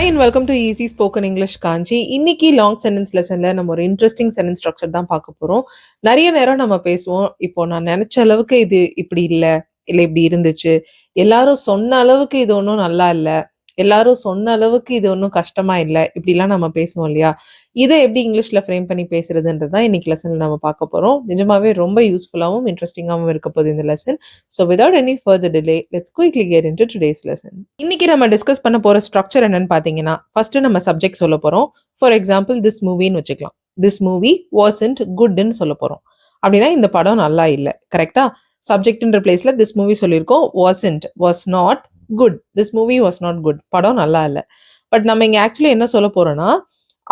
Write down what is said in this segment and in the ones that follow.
Hi and welcome to easy spoken English Kanchi. இன்னைக்கு long sentence லெசன்ல நம்ம ஒரு இன்ட்ரெஸ்டிங் சென்டென்ஸ் ஸ்ட்ரக்சர் தான் பார்க்க போறோம். நிறைய நேரம் நம்ம பேசுவோம், இப்போ நான் நினைச்ச அளவுக்கு இது இப்படி இல்ல இப்படி இருந்துச்சு, எல்லாரும் சொன்ன அளவுக்கு இது ஒன்றும் நல்லா இல்ல, எல்லாரும் சொன்ன அளவுக்கு இது ஒன்றும் கஷ்டமா இல்ல, இப்படிலாம் நம்ம பேசுவோம் இல்லையா? இதை எப்படி இங்கிலீஷ்ல ஃப்ரேம் பண்ணி பேசுறதுன்றது தான் இன்னைக்கு லெசன்ல நம்ம பார்க்க போறோம். நிஜமாவே ரொம்ப யூஸ்ஃபுல்லாகவும் இன்ட்ரெஸ்டிங்காகவும் இருக்க போகுது இந்த lesson. So without any further delay let's quickly get into today's lesson. இன்னைக்கு நம்ம டிஸ்கஸ் பண்ண போற ஸ்ட்ரக்சர் என்னன்னு பாத்தீங்கன்னா, ஃபர்ஸ்ட் நம்ம சப்ஜெக்ட் சொல்ல போறோம். ஃபார் எக்ஸாம்பிள் திஸ் மூவின்னு வச்சுக்கலாம். திஸ் மூவி வாசன்ட் குட்ன்னு சொல்ல போறோம். அப்படின்னா இந்த படம் நல்லா இல்லை, கரெக்டா? சப்ஜெக்ட்ன்ற பிளேஸ்ல திஸ் மூவி சொல்லியிருக்கோம். Wasn't, was not good. This movie was not good. படம் நல்லா இல்லை. பட் நம்ம இங்க ஆக்சுவலி என்ன சொல்ல போறோம்னா,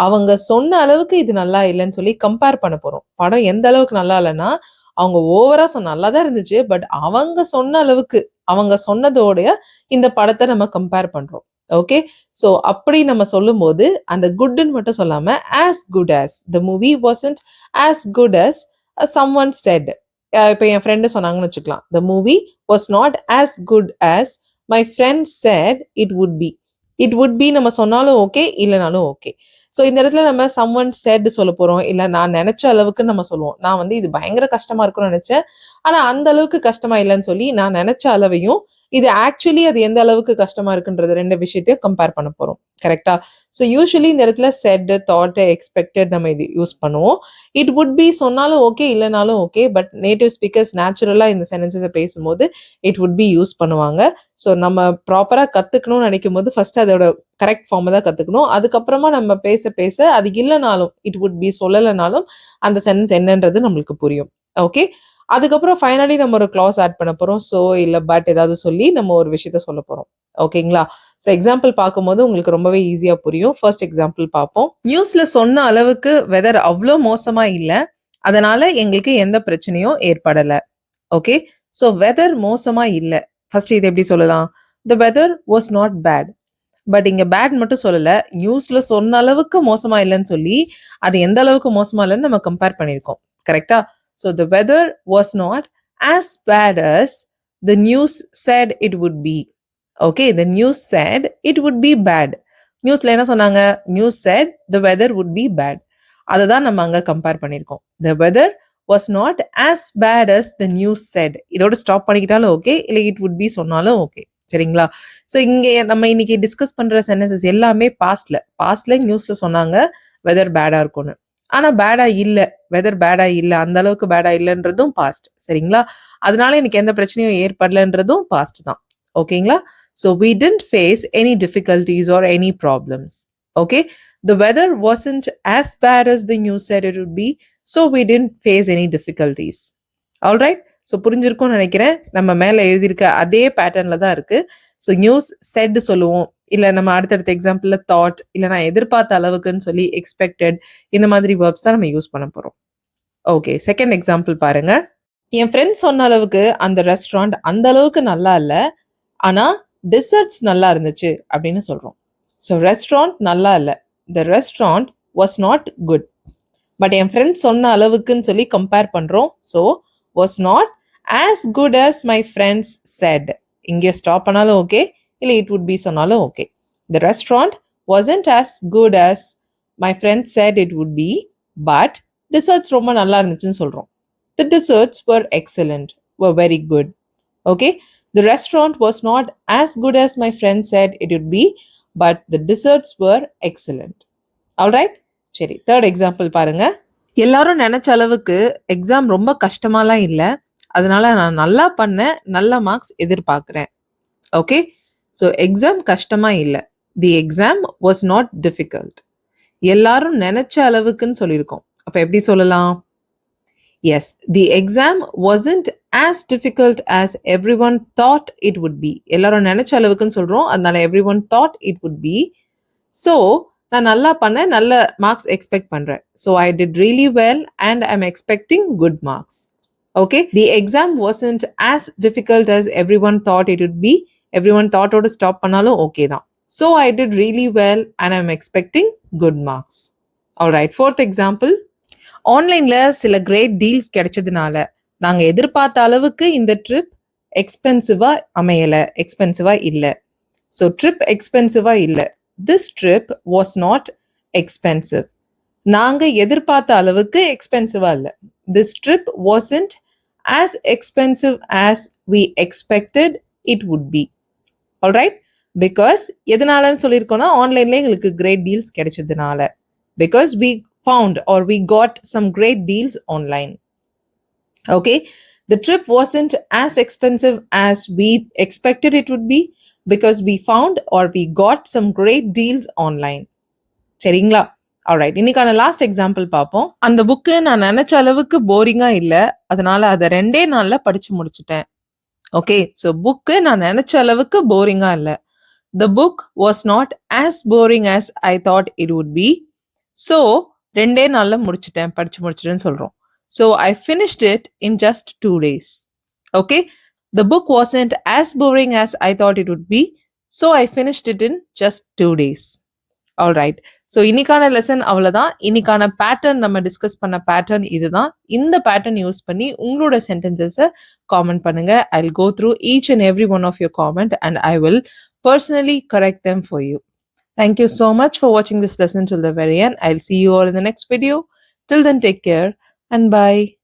அவங்க சொன்ன அளவுக்கு இது நல்லா இல்லைன்னு சொல்லி கம்பேர் பண்ண போறோம். படம் எந்த அளவுக்கு நல்லா இல்லைன்னா, அவங்க ஓவரா நல்லா தான் இருந்துச்சு, பட் அவங்க சொன்ன அளவுக்கு, அவங்க சொன்னதோடைய இந்த படத்தை நம்ம கம்பேர் பண்றோம். ஓகே, ஸோ அப்படி நம்ம சொல்லும்போது அந்த குட்ன்னு மட்டும் சொல்லாம as good as the movie wasn't as good as someone set. இப்போ என் ஃப்ரெண்டு சொன்னாங்கன்னு வச்சுக்கலாம். The movie was not as good as my friend set it would B. It would B நம்ம சொன்னாலும் ஓகே, இல்லைனாலும் ஓகே. ஸோ இந்த இடத்துல நம்ம someone set சொல்ல போறோம், இல்லை நான் நினைச்ச அளவுக்கு நம்ம சொல்லுவோம். நான் வந்து இது பயங்கர கஷ்டமா இருக்கும்னு நினைச்சேன், ஆனா அந்த அளவுக்கு கஷ்டமா இல்லைன்னு சொல்லி நான் நினைச்ச அளவையும் இது ஆக்சுவலி அது எந்த அளவுக்கு கஷ்டமா இருக்குன்றது ரெண்டு விஷயத்தையும் கம்பேர் பண்ண போறோம், கரெக்டா? ஸோ யூஸ்வலி இந்த இடத்துல செட், தாட், எக்ஸ்பெக்டட் நம்ம இது யூஸ் பண்ணுவோம். இட் வுட் பி சொன்னாலும் ஓகே, இல்லைனாலும் ஓகே. பட் நேட்டிவ் ஸ்பீக்கர்ஸ் நேச்சுரலா இந்த சென்டென்சஸை பேசும்போது இட் வுட் பி யூஸ் பண்ணுவாங்க. ஸோ நம்ம ப்ராப்பரா கத்துக்கணும்னு நினைக்கும் போது ஃபர்ஸ்ட் அதோட கரெக்ட் ஃபார்மை தான் கத்துக்கணும். அதுக்கப்புறமா நம்ம பேச பேச அது இல்லைனாலும், இட் வுட் பி சொல்லலைனாலும் அந்த சென்டென்ஸ் என்னன்றது நம்மளுக்கு புரியும். ஓகே, அதுக்கப்புறம் ஃபைனலி நம்ம ஒரு கிளாஸ் ஆட் பண்ண போறோம். ஸோ இல்ல பட் ஏதாவது சொல்லி நம்ம ஒரு விஷயத்த சொல்ல போறோம். ஓகேங்களா? ஸோ எக்ஸாம்பிள் பார்க்கும்போது உங்களுக்கு ரொம்பவே ஈஸியா புரியும். ஃபர்ஸ்ட் எக்ஸாம்பிள் பார்ப்போம். நியூஸ்ல சொன்ன அளவுக்கு வெதர் அவ்வளோ மோசமா இல்லை, அதனால எங்களுக்கு எந்த பிரச்சனையும் ஏற்படல. ஓகே, ஸோ வெதர் மோசமா இல்லை. ஃபர்ஸ்ட் இது எப்படி சொல்லலாம்? The weather was not bad. But இங்க பேட் மட்டும் சொல்லல, நியூஸ்ல சொன்ன அளவுக்கு மோசமா இல்லைன்னு சொல்லி அது எந்த அளவுக்கு மோசமா இல்லைன்னு நம்ம கம்பேர் பண்ணியிருக்கோம், கரெக்டா? So the weather was not as bad as the news said it would be. Okay, the news said it would be bad. நியூஸ்ல என்ன சொன்னாங்க? News said the weather would be bad. அதை தான் நம்ம அங்க கம்பேர் பண்ணியிருக்கோம். The weather was not as bad as the news said. இதோட stop பண்ணிக்கிட்டாலும் okay, இல்லை இட் would be சொன்னாலும் ஓகே, சரிங்களா? ஸோ இங்கே நம்ம இன்னைக்கு டிஸ்கஸ் பண்ற சென்டென்சஸ் எல்லாமே பாஸ்ட்ல நியூஸ்ல சொன்னாங்க வெதர் பேடா இருக்கும்னு. ஆனா பேடா இல்ல, வெதர் பேடா இல்ல, அந்த அளவுக்கு பேடா இல்லைன்றதும் பாஸ்ட், சரிங்களா? அதனால எனக்கு எந்த பிரச்சனையும் ஏற்படலன்றதும் பாஸ்ட் தான். ஓகேங்களா? So we didn't face any difficulties or any problems. Okay, the weather wasn't as bad as the news said it would be, so we didn't face any difficulties. All right, so புரிஞ்சிருக்கும்னு நினைக்கிறேன். நம்ம மேலே எழுதியிருக்க அதே பேட்டர்ன்ல தான் இருக்கு. So news set சொல்லுவோம், இல்லை நம்ம அடுத்தடுத்த எக்ஸாம்பிள்ல தாட், இல்லை நான் எதிர்பார்த்த அளவுக்குன்னு சொல்லி எக்ஸ்பெக்டட், இந்த மாதிரி வேர்ப்ஸ் தான் நம்ம யூஸ் பண்ண போறோம். ஓகே, செகண்ட் எக்ஸாம்பிள் பாருங்க. என் ஃப்ரெண்ட்ஸ் சொன்ன அளவுக்கு அந்த ரெஸ்டாரண்ட் அந்த அளவுக்கு நல்லா இல்லை, ஆனா டிசர்ட்ஸ் நல்லா இருந்துச்சு அப்படின்னு சொல்றோம். ஸோ ரெஸ்டாரண்ட் நல்லா இல்லை, the restaurant was not good. But N friends சொன்ன அளவுக்குன்னு சொல்லி கம்பேர் பண்றோம். So was not as good as my friends said. இங்கே ஸ்டாப் பண்ணாலும் ஓகே, இல்லை it would be சொன்னாலும் okay. The restaurant wasn't as good as my friends said it would be, but desserts ரொம்ப நல்லா இருந்துச்சுன்னு சொல்றோம். The desserts were excellent, were very good. Okay, the restaurant was not as good as my friends said it would be, but the desserts were excellent. All right, சரி, third example பாருங்க. எல்லாரும் நினைச்ச அளவுக்கு exam ரொம்ப கஷ்டமாலாம் இல்லை, அதனால நான் நல்லா பண்ணேன், நல்ல மார்க்ஸ் எதிர்பார்க்கிறேன். ஓகே, ஸோ எக்ஸாம் கஷ்டமா இல்லை, the exam was not difficult. எல்லாரும் நினைச்ச அளவுக்குன்னு சொல்லியிருக்கோம். அப்போ எப்படி சொல்லலாம்? Yes, the exam wasn't as difficult as everyone thought it would be. எல்லாரும் நினைச்ச அளவுக்குன்னு சொல்றோம், அதனால everyone thought it would be. So நான் நல்லா பண்ணேன், நல்ல மார்க்ஸ் எக்ஸ்பெக்ட் பண்றேன். So I did really well and I am expecting good marks. Okay, the exam wasn't as difficult as everyone thought it would be. Every one தாட்டோட stop பண்ணாலும் okay தான். So I did really well and I am expecting good marks. Alright, fourth example. ஆன்லைன்ல சில great deals கிடைச்சதுனால நாங்கள் எதிர்பார்த்த அளவுக்கு இந்த trip எக்ஸ்பென்சிவா அமையலை, எக்ஸ்பென்சிவா இல்லை. ஸோ ட்ரிப் எக்ஸ்பென்சிவா இல்லை, this trip was not expensive. நாங்க எதிர்பார்த்த அளவுக்கு எக்ஸ்பென்சிவா இல்ல. This trip wasn't as expensive as we expected it would be. Alright? Because எதனாலன்னு சொல்லியிருக்கோம்னா ஆன்லைன்ல எங்களுக்கு கிரேட் டீல்ஸ் கிடைச்சதுனால. Because we found or we got some great deals online. Okay, the trip wasn't as expensive as we expected it would be because we found or we got some great deals online. சரிங்களா? Alright, இன்னைக்கான last example பார்ப்போம். அந்த book நான் நினைச்ச அளவுக்கு போரிங்கா இல்ல, அதனால அதை 2 நாள்ல படிச்சு முடிச்சுட்டேன். ஓகே, ஸோ புக்கு நான் நினைச்ச அளவுக்கு போரிங்கா இல்ல. The book was not as boring as I thought it would be. So 2 நாள்ல முடிச்சுட்டேன், படிச்சு முடிச்சுட்டேன்னு சொல்றோம். So I finished it in just 2 days. Okay, the book wasn't as boring as I thought it would be. So I finished it in just 2 days. Alright, so இன்னைக்கான lesson அவ்வளோதான். இன்னைக்கான pattern, நம்ம discuss பண்ண pattern இதுதான். இந்த pattern use பண்ணி உங்களோட சென்டென்சஸை காமெண்ட் பண்ணுங்க. I will go through each and every one of your comment and I will personally correct them for you. Thank you so much for watching this lesson till the very end. I'll see you all in the next video. Till then, take care and bye.